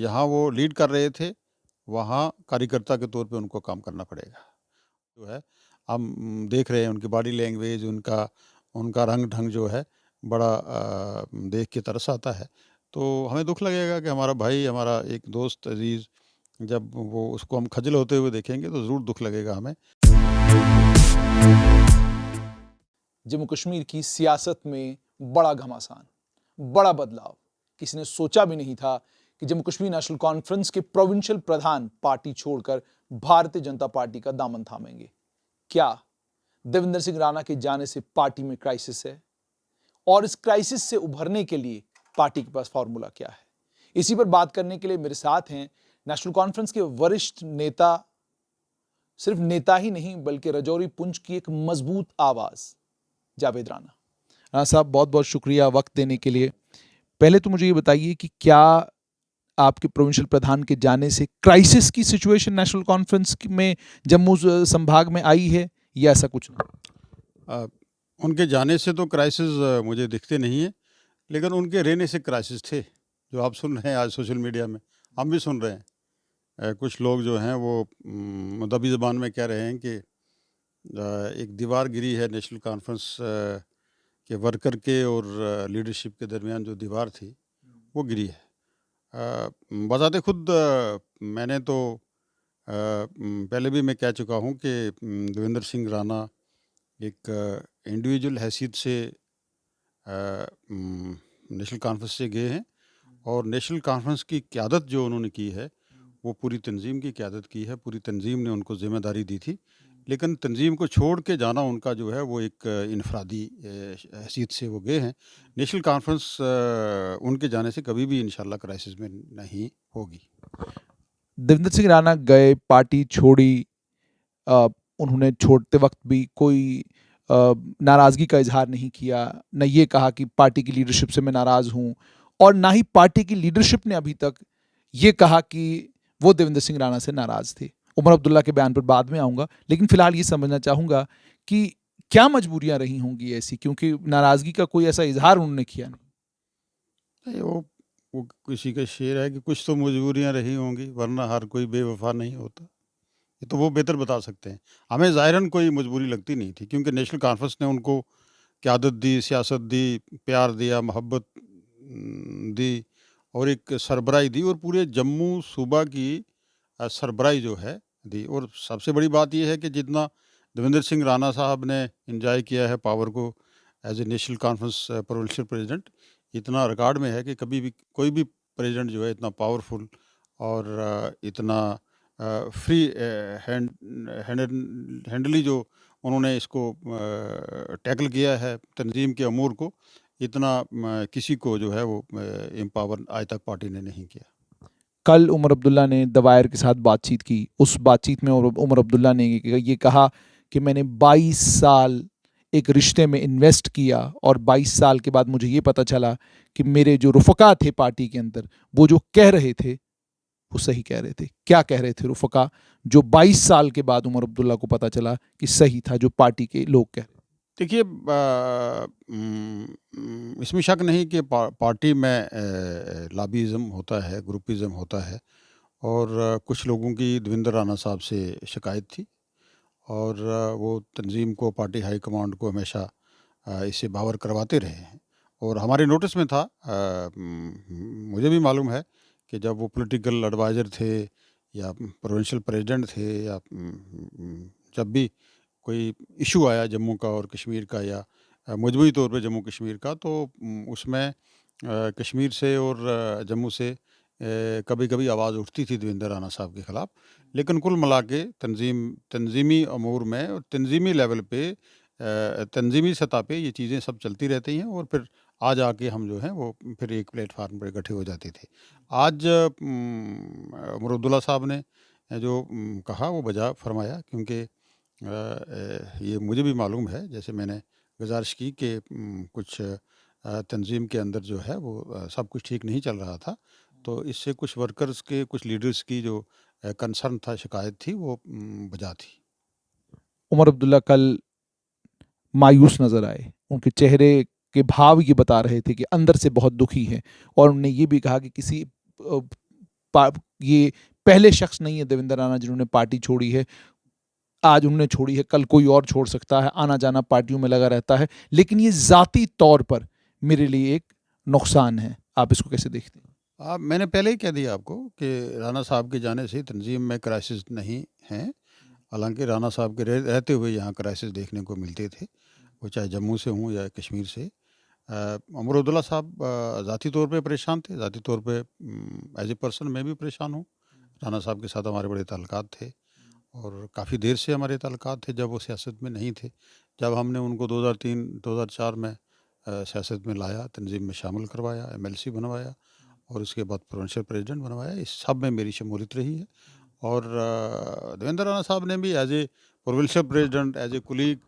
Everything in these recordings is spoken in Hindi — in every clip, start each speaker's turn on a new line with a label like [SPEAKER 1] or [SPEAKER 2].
[SPEAKER 1] यहाँ वो लीड कर रहे थे, वहाँ कार्यकर्ता के तौर पे उनको काम करना पड़ेगा। जो है हम देख रहे हैं उनकी बॉडी लैंग्वेज, उनका उनका रंग-ढंग जो है बड़ा देख के तरस आता है। तो हमें दुःख लगेगा कि हमारा भाई, हमारा एक दोस्त अज़ीज़, जब वो उसको हम खजल होते हुए देखेंगे तो ज़रूर दुःख लगेगा हमें।
[SPEAKER 2] जम्मू कश्मीर की सियासत में बड़ा घमासान, बड़ा बदलाव। किसी ने सोचा भी नहीं था कि जम्मू कश्मीर नेशनल कॉन्फ्रेंस के प्रोविंशियल प्रधान पार्टी छोड़कर भारतीय जनता पार्टी का दामन थामेंगे। क्या देवेंद्र सिंह राणा के जाने से पार्टी में क्राइसिस है? और इस क्राइसिस से उभरने के लिए पार्टी के पास फॉर्मूला क्या है? इसी पर बात करने के लिए मेरे साथ हैं नेशनल कॉन्फ्रेंस के वरिष्ठ नेता, सिर्फ नेता ही नहीं बल्कि राजौरी पुंछ की एक मजबूत आवाज, जावेद राणा। राणा साहब, बहुत बहुत शुक्रिया वक्त देने के लिए। पहले तो मुझे ये बताइए कि क्या आपके प्रोविंशियल प्रधान के जाने से क्राइसिस की सिचुएशन नेशनल कॉन्फ्रेंस में जम्मू संभाग में आई है या ऐसा कुछ नहीं?
[SPEAKER 1] उनके जाने से तो क्राइसिस मुझे दिखते नहीं है, लेकिन उनके रहने से क्राइसिस थे, जो आप सुन रहे हैं आज सोशल मीडिया में, हम भी सुन रहे हैं। कुछ लोग जो हैं वो मदबी ज़बान में कह रहे हैं कि एक दीवार गिरी है नेशनल कॉन्फ्रेंस के वर्कर के और लीडरशिप के दरमियान, जो दीवार थी वो गिरी है। बजाते खुद मैंने तो पहले भी मैं कह चुका हूँ कि देवेंद्र सिंह राणा एक इंडिविजुअल हैसियत से नेशनल कॉन्फ्रेंस से गए हैं, और नेशनल कॉन्फ्रेंस की क़यादत जो उन्होंने की है वो पूरी तंजीम की क़यादत की है। पूरी तंजीम ने उनको ज़िम्मेदारी दी थी, लेकिन तंजीम को छोड़ के जाना उनका जो है वो एक इनफरादी हैसियत से वो गए हैं। नेशनल कॉन्फ्रेंस उनके जाने से कभी भी इंशाल्लाह क्राइसिस में नहीं होगी।
[SPEAKER 2] देवेंद्र सिंह राणा गए, पार्टी छोड़ी, उन्होंने छोड़ते वक्त भी कोई नाराज़गी का इजहार नहीं किया, न ये कहा कि पार्टी की लीडरशिप से मैं नाराज़ हूँ, और ना ही पार्टी की लीडरशिप ने अभी तक ये कहा कि वो देवेंद्र सिंह राणा से नाराज़ थे। उमर अब्दुल्ला के बयान पर बाद में आऊँगा, लेकिन फिलहाल ये समझना चाहूँगा कि क्या मजबूरियाँ रही होंगी ऐसी, क्योंकि नाराज़गी का कोई ऐसा इजहार उन्होंने किया नहीं।
[SPEAKER 1] नहीं, वो किसी का शेर है कि कुछ तो मजबूरियाँ रही होंगी, वरना हर कोई बेवफा नहीं होता। ये तो वो बेहतर बता सकते हैं। हमें ज़ाहिरन कोई मजबूरी लगती नहीं थी, क्योंकि नेशनल कॉन्फ्रेंस ने उनको क़यादत दी, सियासत दी, प्यार दिया, मोहब्बत दी, और एक सरबराही दी, और पूरे जम्मू सूबा की सरबराही जो है दी। और सबसे बड़ी बात ये है कि जितना देवेंद्र सिंह राणा साहब ने एंजॉय किया है पावर को as a National Conference provincial president, इतना रिकॉर्ड में है कि कभी भी कोई भी प्रेसिडेंट जो है इतना पावरफुल और इतना फ्री हैंडली जो उन्होंने इसको टैकल किया है तंजीम के अमूर को, इतना किसी को जो है वो एम्पावर आज तक पार्टी ने नहीं किया।
[SPEAKER 2] कल उमर अब्दुल्ला ने द वायर के साथ बातचीत की। उस बातचीत में उमर अब्दुल्ला ने ये कहा कि मैंने 22 साल एक रिश्ते में इन्वेस्ट किया, और 22 साल के बाद मुझे ये पता चला कि मेरे जो रुफ़क़ा थे पार्टी के अंदर, वो जो कह रहे थे वो सही कह रहे थे। क्या कह रहे थे रुफ़क़ा, जो 22 साल के बाद उमर अब्दुल्ला को पता चला कि सही था जो पार्टी के लोग कह रहे थे?
[SPEAKER 1] देखिए, इसमें शक नहीं कि पार्टी में लॉबिज़म होता है, ग्रुपिज़म होता है, और कुछ लोगों की देवेंद्र राणा साहब से शिकायत थी, और वो तंजीम को, पार्टी हाई कमांड को हमेशा इससे बावर करवाते रहे हैं, और हमारे नोटिस में था। मुझे भी मालूम है कि जब वो पॉलिटिकल एडवाइज़र थे या प्रोविंशियल प्रेसिडेंट थे, या जब भी कोई इशू आया जम्मू का और कश्मीर का, या मजमूई तौर पे जम्मू कश्मीर का, तो उसमें कश्मीर से और जम्मू से कभी-कभी आवाज़ उठती थी देवेंद्र राणा साहब के ख़िलाफ़। लेकिन कुल मिला के तंज़ीमी अमूर में और तंज़ीमी लेवल पे, तंज़ीमी सतह पे ये चीज़ें सब चलती रहती हैं, और फिर आज आके हम जो हैं वो फिर एक प्लेटफ़ार्म पर इकट्ठे हो जाते थे। आज उमर अब्दुल्ला साहब ने जो कहा वो बजा फ़रमाया, क्योंकि ये मुझे भी मालूम है, जैसे मैंने गुज़ारिश की कि कुछ तंज़ीम के अंदर जो है वो सब कुछ ठीक नहीं चल रहा था, तो इससे कुछ वर्कर्स के, कुछ लीडर्स की जो कंसर्न था, शिकायत थी, वो बजा थी।
[SPEAKER 2] उमर अब्दुल्ला कल मायूस नज़र आए। उनके चेहरे के भाव ये बता रहे थे कि अंदर से बहुत दुखी हैं, और उन्होंने ये भी कहा कि किसी ये पहले शख्स नहीं है देवेंद्र राणा जिन्होंने पार्टी छोड़ी है। आज उन्होंने छोड़ी है, कल कोई और छोड़ सकता है, आना जाना पार्टियों में लगा रहता है, लेकिन ये ज़ाती तौर पर मेरे लिए एक नुकसान है। आप इसको कैसे देखते हैं?
[SPEAKER 1] मैंने पहले ही कह दिया आपको कि राणा साहब के जाने से तंजीम में क्राइसिस नहीं है। हालांकि राणा साहब के रहते हुए यहाँ क्राइसिस देखने को मिलते थे, वो चाहे जम्मू से हों या कश्मीर से। उमर अब्दुल्ला साहब ज़ाती तौर पे परेशान थे, ज़ाती तौर पे एज ए पर्सन मैं भी परेशान हूँ। राणा साहब के साथ हमारे बड़े ताल्लुकात थे और काफ़ी देर से हमारे ताल्लुकात थे, जब वो सियासत में नहीं थे। जब हमने उनको 2003-2004 में सियासत में लाया, तंजीम में शामिल करवाया, एमएलसी बनवाया और उसके बाद प्रोविंशियल प्रेसिडेंट बनवाया, इस सब में मेरी शमूलियत रही है। और देवेंद्र राणा साहब ने भी as a provincial president, as a colleague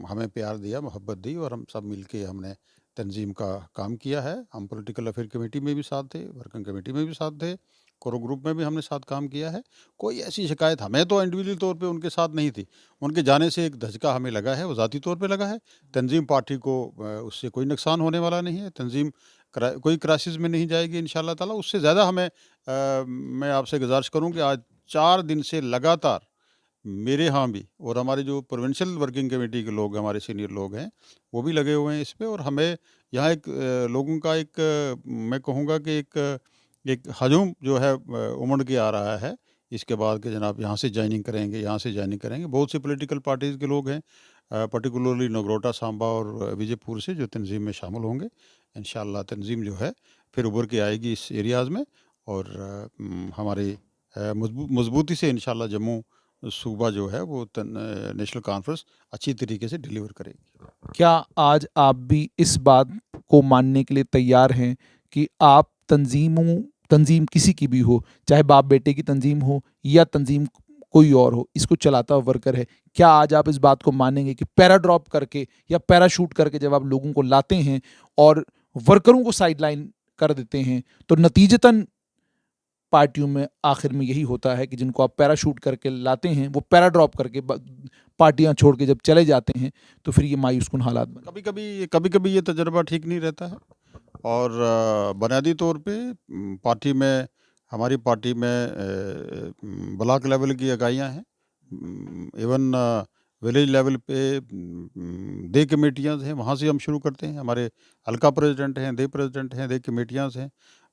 [SPEAKER 1] हमें प्यार दिया, मोहब्बत दी और हम सब मिलके हमने तंजीम का काम किया है। हम पॉलिटिकल अफेयर कमेटी में भी साथ थे, वर्किंग कमेटी में भी साथ थे, कोर ग्रुप में भी हमने साथ काम किया है। कोई ऐसी शिकायत हमें तो इंडिविजुअल तौर पे उनके साथ नहीं थी। उनके जाने से एक धचका हमें लगा है, वो ज़ाती तौर पे लगा है। तंजीम पार्टी को उससे कोई नुकसान होने वाला नहीं है। तंजीम कोई क्राइसिस में नहीं जाएगी इंशाल्लाह ताला। उससे ज़्यादा हमें मैं आपसे गुज़ारिश करूँ कि आज 4 दिन से लगातार मेरे यहाँ भी और हमारे जो प्रोविंशियल वर्किंग कमेटी के लोग, हमारे सीनियर लोग हैं, वो भी लगे हुए हैं इस पे। और हमें यहाँ एक लोगों का एक मैं कहूँगा कि एक हजूम जो है उमड़ के आ रहा है इसके बाद कि जनाब यहाँ से जॉइनिंग करेंगे, यहाँ से जॉइनिंग करेंगे। बहुत सी पॉलिटिकल पार्टीज़ के लोग हैं, पर्टिकुलरली नगरोटा, सांबा और विजयपुर से, जो तंजीम में शामिल होंगे। इंशाअल्लाह तंजीम जो है फिर उभर के आएगी इस एरियाज़ में और हमारी मजबूती से इंशाअल्लाह जम्मू सूबा जो है वो नेशनल कॉन्फ्रेंस अच्छी तरीके से डिलीवर करेगी।
[SPEAKER 2] क्या आज आप भी इस बात को मानने के लिए तैयार हैं कि आप तंजीम किसी की भी हो, चाहे बाप बेटे की तंजीम हो या तंजीम कोई और हो, इसको चलाता हुआ वर्कर है, क्या आज आप इस बात को मानेंगे कि पैरा ड्रॉप करके या पैराशूट करके जब आप लोगों को लाते हैं और वर्करों को साइडलाइन कर देते हैं, तो नतीजतन पार्टियों में आखिर में यही होता है कि जिनको आप पैराशूट करके लाते हैं, वो पैरा ड्रॉप करके पार्टियां छोड़ के जब चले जाते हैं, तो फिर ये मायूसकुन हालात बन।
[SPEAKER 1] कभी-कभी ये तजुर्बा ठीक नहीं रहता है और बुनियादी तौर पे पार्टी में, हमारी पार्टी में ब्लॉक लेवल की इकाइयाँ हैं, इवन विलेज लेवल पे दे कमेटियाँ हैं, वहाँ से हम शुरू करते हैं। हमारे हल्का प्रेसिडेंट हैं, दे प्रेसिडेंट हैं, दे कमेटियाँ हैं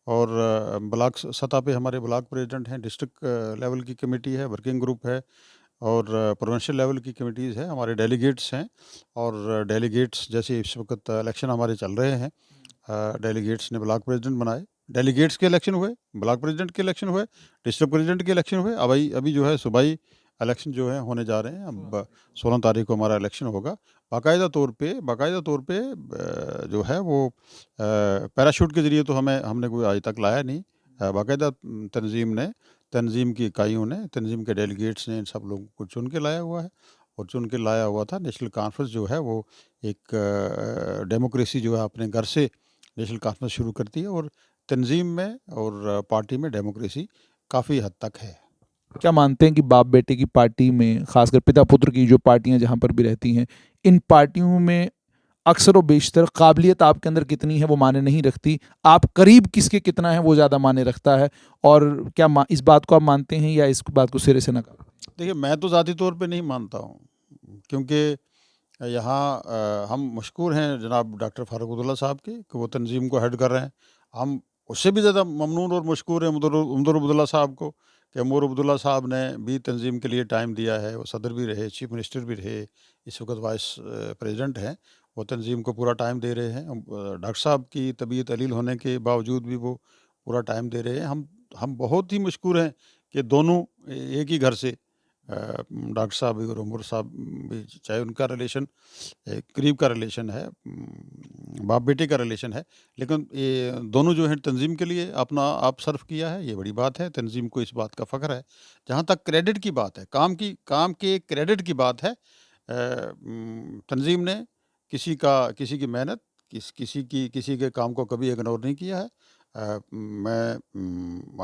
[SPEAKER 1] और ब्लॉक सतह पे हमारे ब्लॉक प्रेसिडेंट हैं, डिस्ट्रिक्ट लेवल की कमेटी है, वर्किंग ग्रुप है और प्रोविंशियल लेवल की कमिटीज़ हैं, हमारे डेलीगेट्स हैं। और डेलीगेट्स जैसे इस वक्त इलेक्शन हमारे चल रहे हैं, डेलीगेट्स ने ब्लॉक प्रेसिडेंट बनाए, डेलीगेट्स के इलेक्शन हुए, ब्लॉक प्रेसिडेंट के इलेक्शन हुए, डिस्ट्रिक्ट प्रेसिडेंट के इलेक्शन हुए। अभी अभी जो है सूबाई इलेक्शन जो है होने जा रहे हैं। अब 16 तारीख को हमारा इलेक्शन होगा। बाकायदा तौर पे जो है वो पैराशूट के ज़रिए तो हमने कोई आज तक लाया नहीं। बाकायदा तंजीम की इकाइयों ने, तंजीम के डेलीगेट्स ने इन सब लोगों को चुन के लाया हुआ है और चुन के लाया हुआ था। नेशनल कॉन्फ्रेंस जो है वो एक डेमोक्रेसी जो है अपने घर से नेशनल कॉन्फ्रेंस शुरू करती है और तंजीम में और पार्टी में डेमोक्रेसी काफ़ी हद तक है।
[SPEAKER 2] क्या मानते हैं कि बाप बेटे की पार्टी में, खासकर पिता पुत्र की जो पार्टियां जहां पर भी रहती हैं, इन पार्टियों में अक्सर व बेशतर काबिलियत आपके अंदर कितनी है वो माने नहीं रखती, आप करीब किसके कितना है वो ज़्यादा माने रखता है? और क्या इस बात को आप मानते हैं या इस बात को सिरे से नकार?
[SPEAKER 1] देखिए, मैं तो ज़ाती तौर पे नहीं मानता हूँ, क्योंकि यहाँ हम मशकूर हैं जनाब डॉक्टर फ़ारूक अब्दुल्ला साहब के कि वो तंजीम को हेड कर रहे हैं। हम उससे भी ज़्यादा ममनून और मशकूर हैं उमर अब्दुल्ला साहब को कि उमर अब्दुल्ला साहब ने भी तंजीम के लिए टाइम दिया है। वो सदर भी रहे, चीफ मिनिस्टर भी रहे, इस वक्त वाइस प्रेसिडेंट हैं। वो तंजीम को पूरा टाइम दे रहे हैं। डॉक्टर साहब की तबीयत अलील होने के बावजूद भी वो पूरा टाइम दे रहे हैं। हम बहुत ही मशकूर हैं कि दोनों एक ही घर से, डॉक्टर साहब भी और उमर साहब भी, चाहे उनका रिलेशन करीब का रिलेशन है, बाप बेटे का रिलेशन है, लेकिन ये दोनों जो हैं तंजीम के लिए अपना आप सर्व किया है, ये बड़ी बात है। तंजीम को इस बात का फ़ख्र है। जहाँ तक क्रेडिट की बात है, काम के क्रेडिट की बात है, तंजीम ने किसी की मेहनत, किसी के काम को कभी इग्नोर नहीं किया है। मैं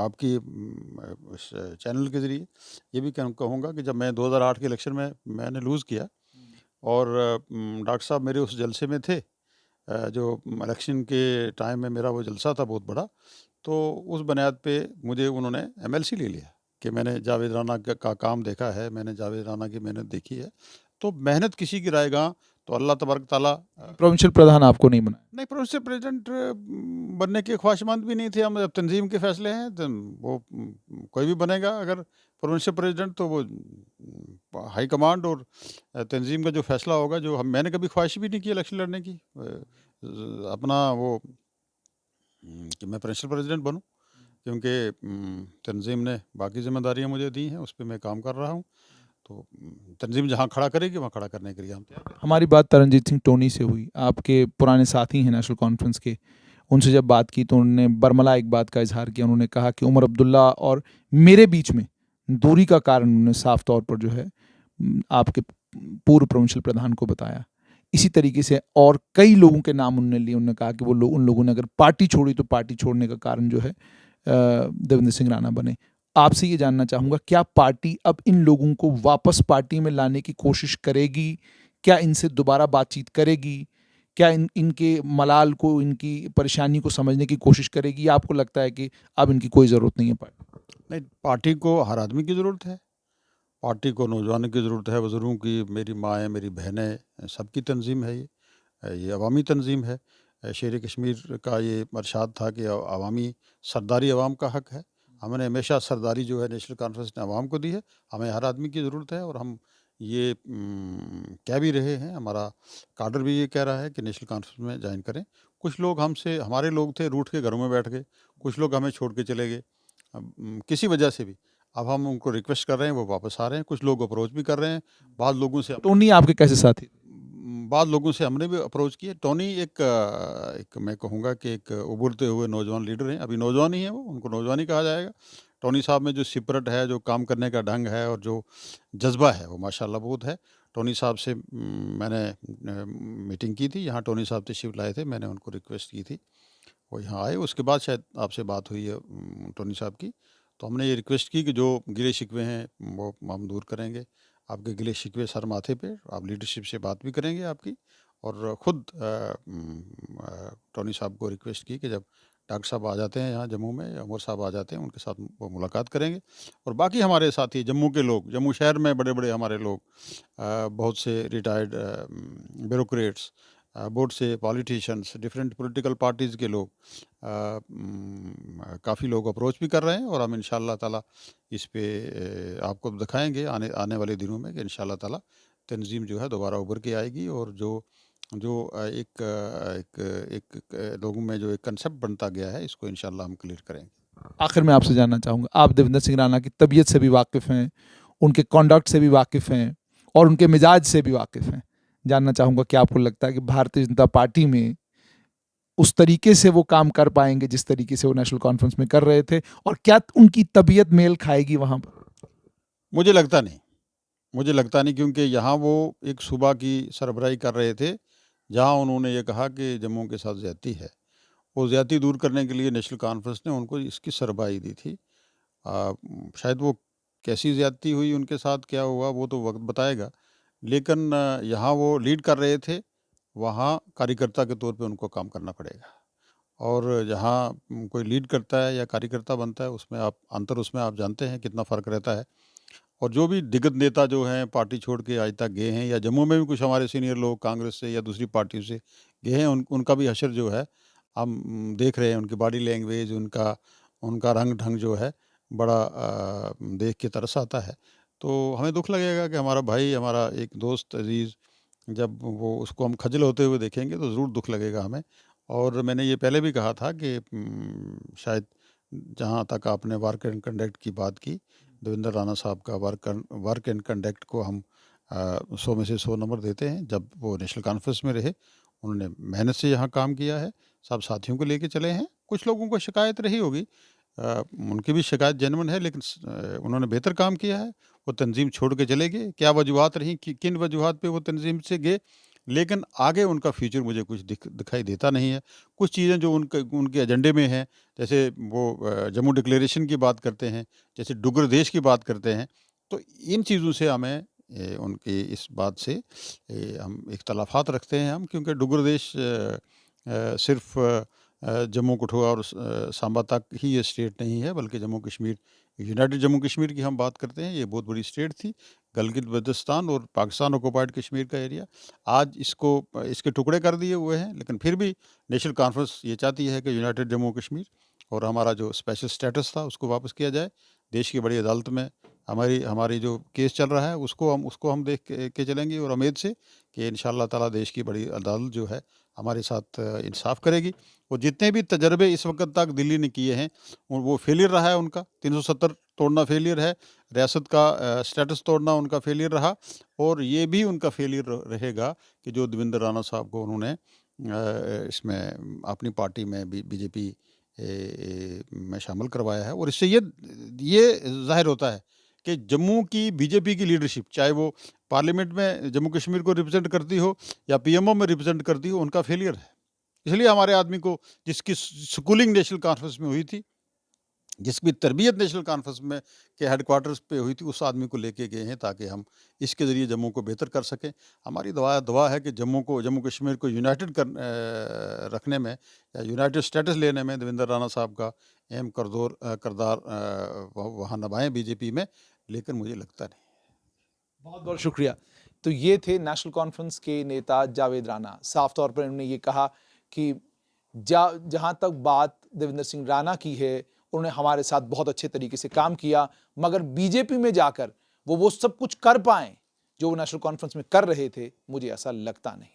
[SPEAKER 1] आपकी इस चैनल के ज़रिए ये भी कहूँगा कि जब मैं 2008 के इलेक्शन में मैंने लूज़ किया और डॉक्टर साहब मेरे उस जलसे में थे, जो इलेक्शन के टाइम में मेरा वो जलसा था बहुत बड़ा, तो उस बुनियाद पे मुझे उन्होंने एमएलसी ले लिया कि मैंने जावेद राना का काम देखा है, मैंने जावेद राना की मेहनत देखी है। तो मेहनत किसी की रायगां तो अल्लाह तबारक ताला
[SPEAKER 2] प्रोविंशियल प्रधान आपको नहीं बनाया?
[SPEAKER 1] नहीं, प्रोविंशियल प्रेसिडेंट बनने के ख्वाहिशमंद भी नहीं थे हम। अब तंजीम के फैसले हैं तो वो कोई भी बनेगा अगर प्रोविंशियल प्रेसिडेंट, तो वो हाई कमांड और तंजीम का जो फैसला होगा, जो हम मैंने कभी ख्वाहिश भी नहीं की इलेक्शन लड़ने की, अपना वो कि मैं प्रोविंशियल प्रेसिडेंट बनूं, क्योंकि तंजीम ने बाकी जिम्मेदारियां मुझे दी हैं, उस पर मैं काम कर रहा हूं। तो तंजीम जहां खड़ा करेगी वहां खड़ा करने के लिए हम तैयार हैं।
[SPEAKER 2] हमारी बात तरनजीत सिंह टोनी से हुई, आपके पुराने साथी हैं नेशनल कॉन्फ्रेंस के। उनसे जब बात की तो उन्होंने बरमला एक बात का इजहार किया। उन्होंने कहा कि उमर अब्दुल्ला और मेरे बीच में दूरी का कारण उन्होंने साफ तौर पर जो है आपके पूर्व प्रोविंशियल प्रधान को बताया। इसी तरीके से और कई लोगों के नाम उन्होंने लिए। उन्होंने कहा कि वो लोग, उन लोगों ने अगर पार्टी छोड़ी तो पार्टी छोड़ने का कारण जो है देवेंद्र सिंह राणा बने। आपसे ये जानना चाहूँगा, क्या पार्टी अब इन लोगों को वापस पार्टी में लाने की कोशिश करेगी? क्या इनसे दोबारा बातचीत करेगी? क्या इनके मलाल को, इनकी परेशानी को समझने की कोशिश करेगी, या आपको लगता है कि अब इनकी कोई ज़रूरत नहीं है पार्टी?
[SPEAKER 1] नहीं, पार्टी को हर आदमी की ज़रूरत है। पार्टी को नौजवानों की ज़रूरत है, बुज़ुर्गों की। मेरी माँ है, मेरी बहनें, सबकी तंजीम है ये। ये अवामी तंजीम है। शेर कश्मीर का ये इरशाद था कि अवामी सरदारी अवाम का हक है। हमने हमेशा सरदारी जो है नेशनल कॉन्फ्रेंस ने अवाम को दी है। हमें हर आदमी की ज़रूरत है और हम ये कह भी रहे हैं, हमारा काडर भी ये कह रहा है कि नेशनल कॉन्फ्रेंस में ज्वाइन करें। कुछ लोग हमसे, हमारे लोग थे, रूठ के घरों में बैठ गए। कुछ लोग हमें छोड़ के चले गए किसी वजह से भी। अब हम उनको रिक्वेस्ट कर रहे हैं, वो वापस आ रहे हैं। कुछ लोग अप्रोच भी कर रहे हैं। बाद लोगों से
[SPEAKER 2] टोनी आपके कैसे साथी थे?
[SPEAKER 1] बाद लोगों से हमने भी अप्रोच किए। टोनी एक मैं कहूँगा कि एक उभरते हुए नौजवान लीडर हैं। अभी नौजवान ही हैं वो, उनको नौजवान ही कहा जाएगा। टोनी साहब में जो स्पिरिट है, जो काम करने का ढंग है और जो जज़्बा है, वो माशाल्लाह बहुत है। टोनी साहब से मैंने मीटिंग की थी। यहाँ टोनी साहब तशरीफ़ लाए थे, मैंने उनको रिक्वेस्ट की थी, वो यहाँ आए। उसके बाद शायद आपसे बात हुई है टोनी साहब की। तो हमने ये रिक्वेस्ट की कि जो गिले शिकवे हैं वो हम दूर करेंगे। आपके गिले शिकवे सर माथे पे, आप लीडरशिप से बात भी करेंगे आपकी। और ख़ुद टोनी साहब को रिक्वेस्ट की कि जब डॉक्टर साहब आ जाते हैं यहाँ जम्मू में, या उमर साहब आ जाते हैं, उनके साथ वो मुलाकात करेंगे। और बाकी हमारे साथी जम्मू के लोग, जम्मू शहर में बड़े बड़े हमारे लोग, बहुत से रिटायर्ड ब्यूरोक्रेट्स, बोर्ड से पॉलिटिशियंस, डिफरेंट पॉलिटिकल पार्टीज़ के लोग, काफ़ी लोग अप्रोच भी कर रहे हैं। और हम इंशाअल्लाह ताला इस पे आपको दिखाएंगे आने आने वाले दिनों में कि इंशाअल्लाह ताला तंजीम जो है दोबारा उभर के आएगी। और जो जो एक लोगों में जो एक कंसेप्ट बनता गया है, इसको इंशाअल्लाह हम क्लियर करेंगे।
[SPEAKER 2] आखिर में आपसे जानना चाहूँगा, आप देवेंद्र सिंह राणा की तबीयत से भी वाकिफ़ हैं, उनके कॉन्डक्ट से भी वाकिफ़ हैं और उनके मिजाज से भी वाकिफ़ हैं। जानना चाहूँगा कि आपको लगता है कि भारतीय जनता पार्टी में उस तरीके से वो काम कर पाएंगे जिस तरीके से वो नेशनल कॉन्फ्रेंस में कर रहे थे, और क्या उनकी तबीयत मेल खाएगी वहाँ पर?
[SPEAKER 1] मुझे लगता नहीं, मुझे लगता नहीं, क्योंकि यहाँ वो एक सूबा की सरबराही कर रहे थे, जहाँ उन्होंने ये कहा कि जम्मू के साथ ज़्यादती है। वो ज़्यादती दूर करने के लिए नेशनल कॉन्फ्रेंस ने उनको इसकी सरबराही दी थी। शायद वो कैसी ज़्यादती हुई उनके साथ, क्या हुआ, वो तो वक्त बताएगा। लेकिन यहाँ वो लीड कर रहे थे, वहाँ कार्यकर्ता के तौर पे उनको काम करना पड़ेगा। और जहाँ कोई लीड करता है या कार्यकर्ता बनता है, उसमें आप अंतर, उसमें आप जानते हैं कितना फ़र्क रहता है। और जो भी दिग्गज नेता जो हैं पार्टी छोड़ के आज तक गए हैं, या जम्मू में भी कुछ हमारे सीनियर लोग कांग्रेस से या दूसरी पार्टियों से गए हैं, उनका भी हशर जो है हम देख रहे हैं। उनकी बॉडी लैंग्वेज, उनका उनका रंग ढंग जो है, बड़ा देख के तरस आता है। तो हमें दुख लगेगा कि हमारा भाई, हमारा एक दोस्त अजीज़, जब वो उसको हम खजल होते हुए देखेंगे तो ज़रूर दुख लगेगा हमें। और मैंने ये पहले भी कहा था कि शायद जहाँ तक आपने वर्क एंड कंडक्ट की बात की, देवेंद्र राणा साहब का वर्क एंड कंडक्ट को हम 100 में से 100 नंबर देते हैं। जब वो नेशनल कॉन्फ्रेंस में रहे, उन्होंने मेहनत से यहाँ काम किया है, सब साथियों को लेके चले हैं। कुछ लोगों को शिकायत रही होगी, उनकी भी शिकायत जेन्युइन है, लेकिन उन्होंने बेहतर काम किया है। वो तंजीम छोड़ के चले गए, क्या वजूहत रहीं, किन वजूहत पे वो तंजीम से गए, लेकिन आगे उनका फ्यूचर मुझे कुछ दिखाई देता नहीं है। कुछ चीज़ें जो उनके एजेंडे में हैं, जैसे वो जम्मू डिक्लेरेशन की बात करते हैं, जैसे डुग्गर देश की बात करते हैं, तो इन चीज़ों से हमें उनकी इस बात से हम इख्तलाफात रखते हैं हम, क्योंकि डुग्गर देश सिर्फ जम्मू कठुआ और सांबा तक ही ये स्टेट नहीं है, बल्कि जम्मू कश्मीर, यूनाइटेड जम्मू कश्मीर की हम बात करते हैं, ये बहुत बड़ी स्टेट थी। गिलगित बल्तिस्तान और पाकिस्तान ऑक्युपाइड कश्मीर का एरिया, आज इसके टुकड़े कर दिए हुए हैं, लेकिन फिर भी नेशनल कॉन्फ्रेंस ये चाहती है कि यूनाइटेड जम्मू कश्मीर और हमारा जो स्पेशल स्टेटस था उसको वापस किया जाए। देश की बड़ी अदालत में हमारी हमारी जो केस चल रहा है उसको हम देख के चलेंगे, और उम्मीद से कि इंशाअल्लाह ताला देश की बड़ी अदालत जो है हमारे साथ इंसाफ करेगी। और जितने भी तजर्बे इस वक्त तक दिल्ली ने किए हैं वो फेलियर रहा है उनका। 370 तोड़ना फेलियर है, रियासत का स्टेटस तोड़ना उनका फेलियर रहा, और ये भी उनका फेलियर रहेगा कि जो देवेंद्र राणा साहब को उन्होंने इसमें अपनी पार्टी में बीजेपी में शामिल करवाया है। और इससे ये जाहिर होता है कि जम्मू की बीजेपी की लीडरशिप, चाहे वो पार्लियामेंट में जम्मू कश्मीर को रिप्रेजेंट करती हो या पीएमओ में रिप्रेजेंट करती हो, उनका फेलियर है। इसलिए हमारे आदमी को, जिसकी स्कूलिंग नेशनल कॉन्फ्रेंस में हुई थी, जिसकी तरबियत नेशनल कॉन्फ्रेंस में के हेडक्वार्टर्स पे हुई थी, उस आदमी को लेके गए हैं ताकि हम इसके ज़रिए जम्मू को बेहतर कर सकें। हमारी दुआ है कि जम्मू कश्मीर को यूनाइटेड रखने में या यूनाइटेड स्टेटस लेने में देवेंद्र राणा साहब का अहम करदार वहाँ निभाएं बीजेपी में, लेकिन मुझे लगता नहीं।
[SPEAKER 2] बहुत बहुत शुक्रिया। तो ये थे नेशनल कॉन्फ्रेंस के नेता जावेद राणा। साफ तौर पर उन्होंने ये कहा कि जहां तक बात देवेंद्र सिंह राणा की है, उन्होंने हमारे साथ बहुत अच्छे तरीके से काम किया, मगर बीजेपी में जाकर वो सब कुछ कर पाए जो वो नेशनल कॉन्फ्रेंस में कर रहे थे, मुझे ऐसा लगता नहीं।